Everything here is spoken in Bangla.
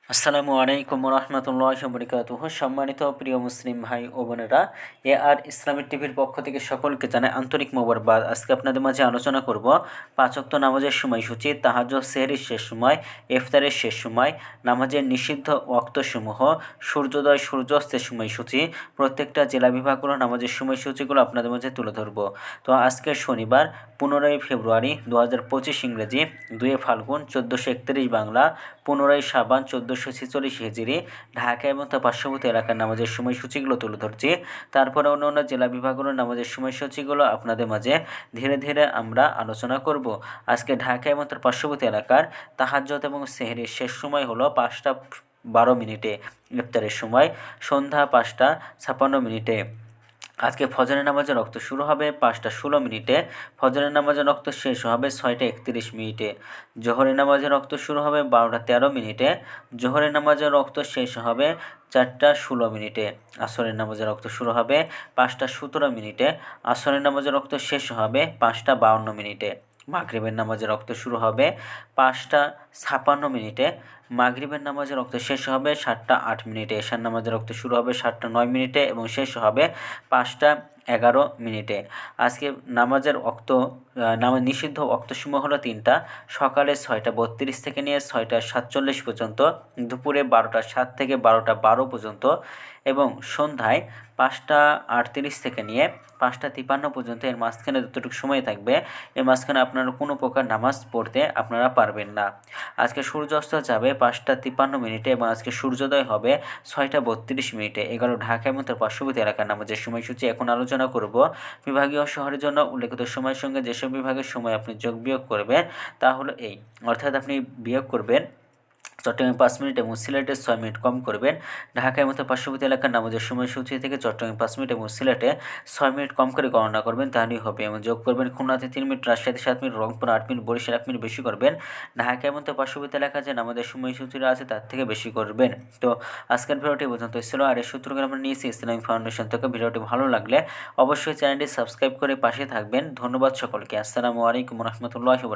আসসালামু আলাইকুম রহমতুল্লাহ বরকাতুহ। সম্মানিত প্রিয় মুসলিম ভাই ও বোনেরা, আর ইসলামিক টিভির পক্ষ থেকে সকলকে জানাই আন্তরিক মোবারকবাদ। আজকে আপনাদের মাঝে আলোচনা করব 5 ওয়াক্ত নামাজের সময়সূচি, তাহাজ্জুদ সেহরির শেষ সময়, ইফতারের শেষ সময়, নামাজের নিষিদ্ধ ওয়াক্তসমূহ, সূর্যোদয় সূর্যাস্তের সময়সূচি, প্রত্যেকটা জেলা বিভাগগুলো নামাজের সময়সূচিগুলো আপনাদের মাঝে তুলে ধরব। তো আজকে শনিবার 15 ফেব্রুয়ারি 2025 ইংরেজি, 2 ফাল্গুন 1431 বাংলা, 15 শাবান 1446 হিজরি, ঢাকা এবং তার পার্শ্ববর্তী এলাকার নামাজের সময়সূচিগুলো তুলে ধরছি। তারপরে অন্য জেলা বিভাগগুলোর নামাজের সময়সূচিগুলো আপনাদের মাঝে ধীরে ধীরে আমরা আলোচনা করব। আজকে ঢাকা এবং তার পার্শ্ববর্তী এলাকার তাহাজ্জুদ এবং সেহরির শেষ সময় হলো 5টা 12 মিনিটে, ইফতারের সময় সন্ধ্যা 5টা 56 মিনিটে। আজকে ফজরের নামাজের রক্ত শুরু হবে 5টা 16 মিনিটে, ফজরের নামাজের রক্ত শেষ হবে 6টা 31 মিনিটে। জোহরের নামাজের রক্ত শুরু হবে 12টা 13 মিনিটে, জোহরের নামাজের রক্ত শেষ হবে 4টা 16 মিনিটে। আসরের নামাজের রক্ত শুরু হবে 5টা 17 মিনিটে, আসরের নামাজের রক্ত শেষ হবে 5টা 52 মিনিটে। মাগরিবের নামাজের রক্ত শুরু হবে 5টা 56 মিনিটে, মাগরিবের নামাজের রক্ত শেষ হবে 7টা 8 মিনিটে। এশার নামাজের রক্ত শুরু হবে 7টা 9 মিনিটে এবং শেষ হবে 5টা 11 মিনিটে। আজকে নামাজের নিষিদ্ধ ওয়াক্তসমূহ হলো 3টা, সকালে 6টা 32 থেকে নিয়ে 6টা 47 পর্যন্ত, দুপুরে 12টা 7 থেকে 12টা 12 পর্যন্ত এবং সন্ধ্যায় 5টা 38 থেকে নিয়ে 5টা 53 পর্যন্ত। এর মাঝখানে যতটুকু সময় থাকবে, এর মাঝখানে আপনারা কোনো প্রকার নামাজ পড়তে আপনারা পারবেন না। আজকে সূর্যাস্ত যাবে 5টা 53 মিনিটে এবং আজকে সূর্যোদয় হবে 6টা 32 মিনিটে। এগুলো ঢাকা এবং তার পার্শ্ববর্তী এলাকার নামাজের সময়সূচি। এখন আলোচনা করব বিভাগীয় শহরের জন্য উল্লেখিত সময়ের সঙ্গে যেসব বিভাগের সময় আপনি যোগ বিয়োগ করবেন তা হলো এই, অর্থাৎ আপনি বিয়োগ করবেন চট্টগ্রামে 5 মিনিট এবং সিলেটে 6 মিনিট কম করবেন। ঢাকার মতো পার্শ্ববর্তী এলাকার নামাজের সময়সূচি থেকে চট্টগ্রামে 5 মিনিট এবং সিলেটে 6 মিনিট কম করে গণনা করবেন, তাহলেই হবে। এবং যোগ করবেন খুলনাতে 3 মিনিট, রাজশাহীতে 7 minute, Rangpur 8 minute, Barishal 1 minute বেশি করবেন। ঢাকার মতো পার্শ্ববর্তী এলাকা যে নামাজের সময়সূচিটা আছে তার থেকে বেশি করবেন। তো আজকের ভিডিওটি পর্যন্ত ছিল। আর এই সূত্রগুলো আমরা নিয়েছি ইসলামিক ফাউন্ডেশন থেকে। ভিডিওটি ভালো লাগলে অবশ্যই চ্যানেলটি সাবস্ক্রাইব করে পাশে থাকবেন। ধন্যবাদ সকলকে। আসসালামু আলাইকুম রহমতুল্লাহ।